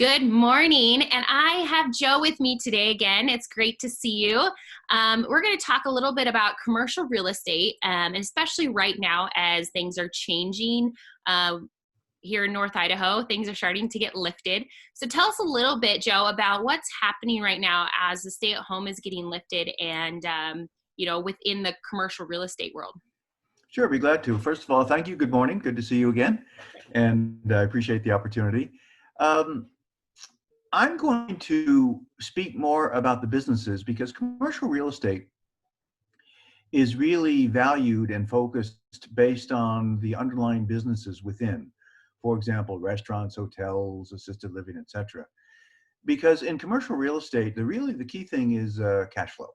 Good morning, and I have Joe with me today again. It's great to see you. We're going to talk a little bit about commercial real estate, and especially right now as things are changing here in North Idaho. Things are starting to get lifted. So tell us a little bit, Joe, about what's happening right now as the stay-at-home is getting lifted and, within the commercial real estate world. Sure, be glad to. First of all, thank you. Good morning. Good to see you again. And I appreciate the opportunity. I'm going to speak more about the businesses because commercial real estate is really valued and focused based on the underlying businesses within. For example, restaurants, hotels, assisted living, etc. Because in commercial real estate, the key thing is cash flow.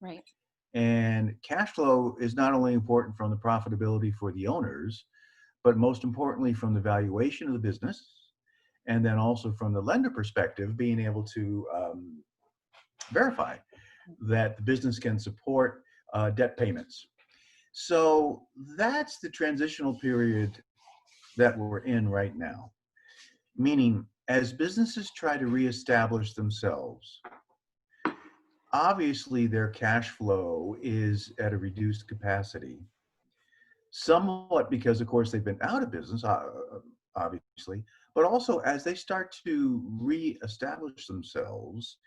Right. And cash flow is not only important from the profitability for the owners, but most importantly from the valuation of the business, and then also from the lender perspective, being able to verify that the business can support debt payments. So that's the transitional period that we're in right now, meaning as businesses try to reestablish themselves, obviously their cash flow is at a reduced capacity, somewhat because, of course, they've been out of business, obviously, but also as they start to reestablish themselves,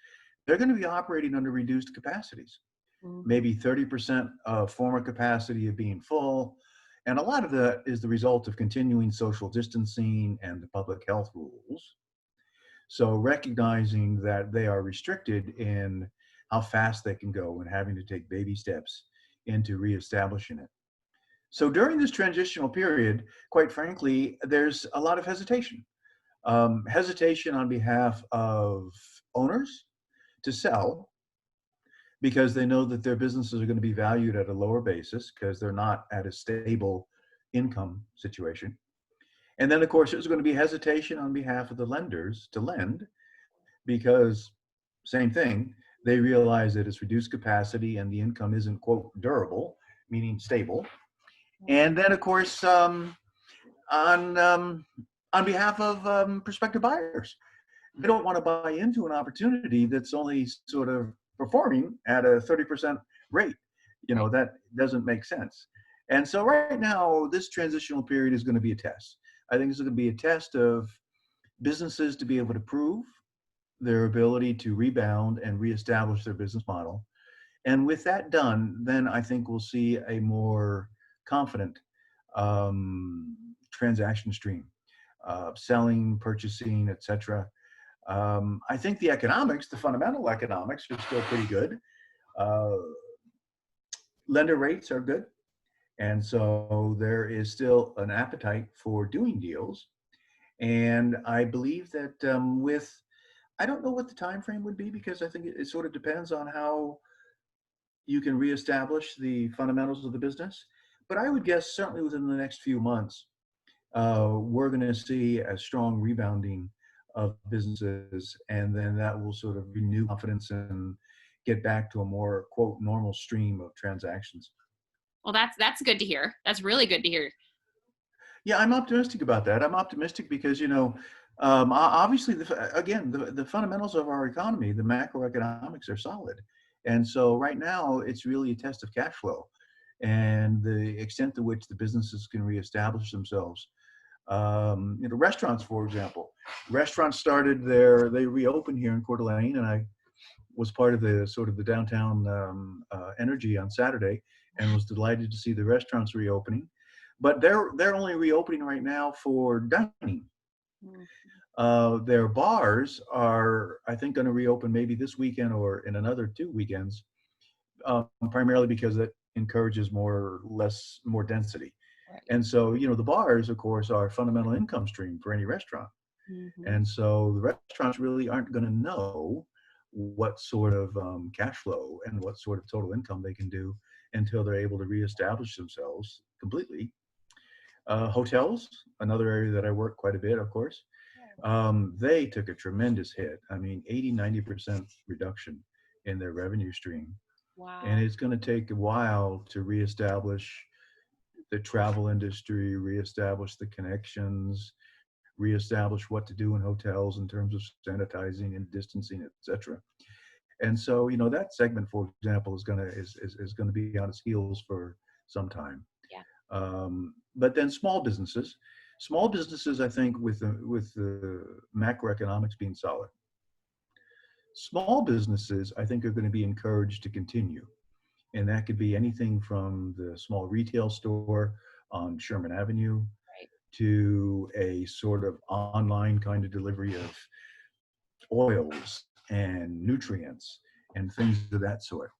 they're going to be operating under reduced capacities, maybe 30% of former capacity of being full. And a lot of that is the result of continuing social distancing and the public health rules. So recognizing that they are restricted in how fast they can go and having to take baby steps into reestablishing it. So during this transitional period, quite frankly, there's a lot of hesitation. Hesitation on behalf of owners to sell because they know that their businesses are going to be valued at a lower basis because they're not at a stable income situation. And then, of course, there's going to be hesitation on behalf of the lenders to lend because, same thing, they realize that it's reduced capacity and the income isn't, quote, durable, meaning stable. And then, of course, on behalf of prospective buyers, they don't want to buy into an opportunity that's only sort of performing at a 30% rate. That doesn't make sense. And so right now, this transitional period is going to be a test. I think it's going to be a test of businesses to be able to prove their ability to rebound and reestablish their business model. And with that done, then I think we'll see a more confident transaction stream, selling, purchasing, etc. I think the economics, the fundamental economics, are still pretty good. Lender rates are good. And so there is still an appetite for doing deals. And I believe that I don't know what the time frame would be because I think it sort of depends on how you can reestablish the fundamentals of the business. But I would guess certainly within the next few months, we're going to see a strong rebounding of businesses, and then that will sort of renew confidence and get back to a more, quote, normal stream of transactions. Well, that's good to hear. That's really good to hear. Yeah, I'm optimistic about that. I'm optimistic because, obviously, the fundamentals of our economy, the macroeconomics are solid. And so right now, it's really a test of cash flow and the extent to which the businesses can reestablish themselves. Restaurants, for example. Restaurants they reopened here in Coeur d'Alene, and I was part of the downtown energy on Saturday and was delighted to see the restaurants reopening. But they're only reopening right now for dining. Their bars are, I think, going to reopen maybe this weekend or in another 2 weekends, primarily because it encourages more density. Right. And so, the bars, of course, are a fundamental income stream for any restaurant. Mm-hmm. And so the restaurants really aren't going to know what sort of cash flow and what sort of total income they can do until they're able to reestablish themselves completely. Hotels, another area that I work quite a bit, of course, they took a tremendous hit. I mean, 80-90% reduction in their revenue stream. Wow. And it's going to take a while to reestablish the travel industry, reestablish the connections, reestablish what to do in hotels in terms of sanitizing and distancing, etc. And so, that segment, for example, is gonna be on its heels for some time. Yeah. But then small businesses, I think, with the macroeconomics being solid, small businesses, I think, are going to be encouraged to continue, and that could be anything from the small retail store on Sherman Avenue Right. to a sort of online kind of delivery of oils and nutrients and things of that sort.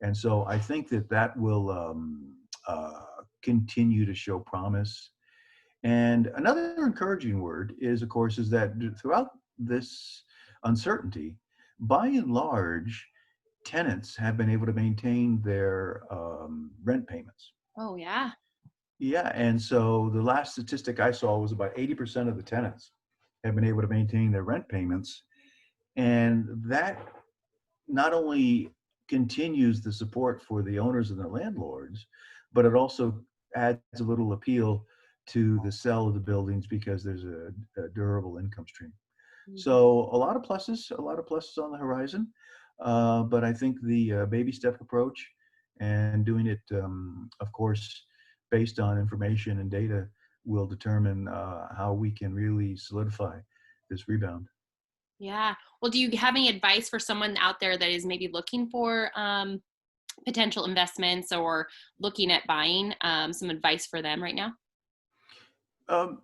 And so I think that will continue to show promise. And another encouraging word of course, is that throughout this uncertainty, by and large, tenants have been able to maintain their rent payments. Oh, yeah. Yeah, and so the last statistic I saw was about 80% of the tenants have been able to maintain their rent payments. And that not only continues the support for the owners and the landlords, but it also adds a little appeal to the sale of the buildings because there's a durable income stream. Mhm. So a lot of pluses on the horizon. But I think the baby step approach and doing it, of course, based on information and data will determine how we can really solidify this rebound. Yeah. Well, do you have any advice for someone out there that is maybe looking for potential investments or looking at buying? Some advice for them right now? Um,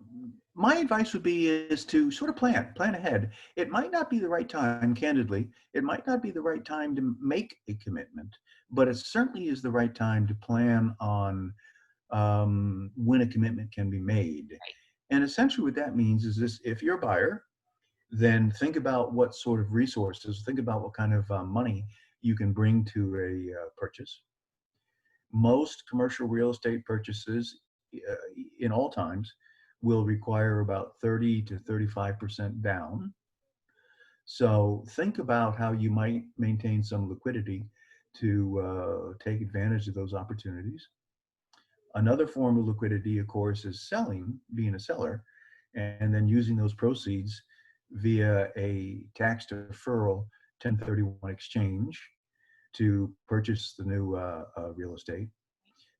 my advice would be is to sort of plan ahead. It might not be the right time, candidly. It might not be the right time to make a commitment, but it certainly is the right time to plan on when a commitment can be made. Right. And essentially, what that means is this: if you're a buyer, then think about what sort of resources, think about what kind of money you can bring to a purchase. Most commercial real estate purchases uh, in all times will require about 30 to 35% down. So think about how you might maintain some liquidity to take advantage of those opportunities. Another form of liquidity, of course, is selling, being a seller, and then using those proceeds via a tax deferral 1031 exchange to purchase the new real estate.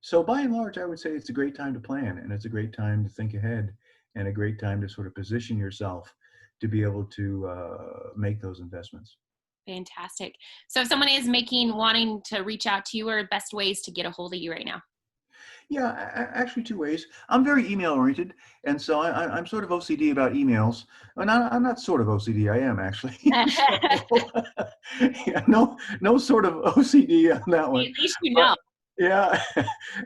So by and large, I would say it's a great time to plan, and it's a great time to think ahead, and a great time to sort of position yourself to be able to make those investments. Fantastic. So if someone is wanting to reach out to you, or best ways to get a hold of you right now? Yeah, actually, two ways. I'm very email oriented, and so I'm sort of OCD about emails. And I'm not sort of OCD. I am actually. So, yeah, no sort of OCD on that one. At least you But know. yeah,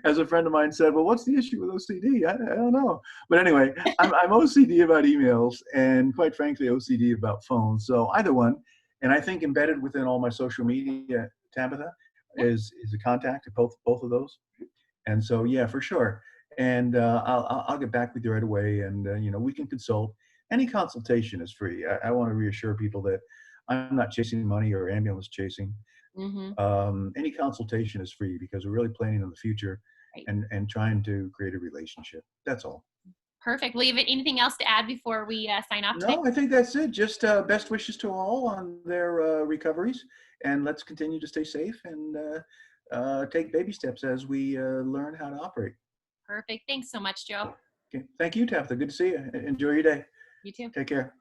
as a friend of mine said, well, what's the issue with OCD? I don't know. But anyway, I'm OCD about emails, and quite frankly, OCD about phones. So either one. And I think embedded within all my social media, Tabitha, Yeah. is a contact of both of those. And so, yeah, for sure. And I'll get back with you right away. And, we can consult. Any consultation is free. I want to reassure people that I'm not chasing money or ambulance chasing. Mm-hmm. Any consultation is free because we're really planning on the future Right. and trying to create a relationship. That's all. Perfect. Well, you have anything else to add before we sign off today? No, I think that's it. Just best wishes to all on their recoveries. And let's continue to stay safe and take baby steps as we learn how to operate. Perfect. Thanks so much, Joe. Okay. Thank you, Tabitha. Good to see you. Enjoy your day. You too. Take care.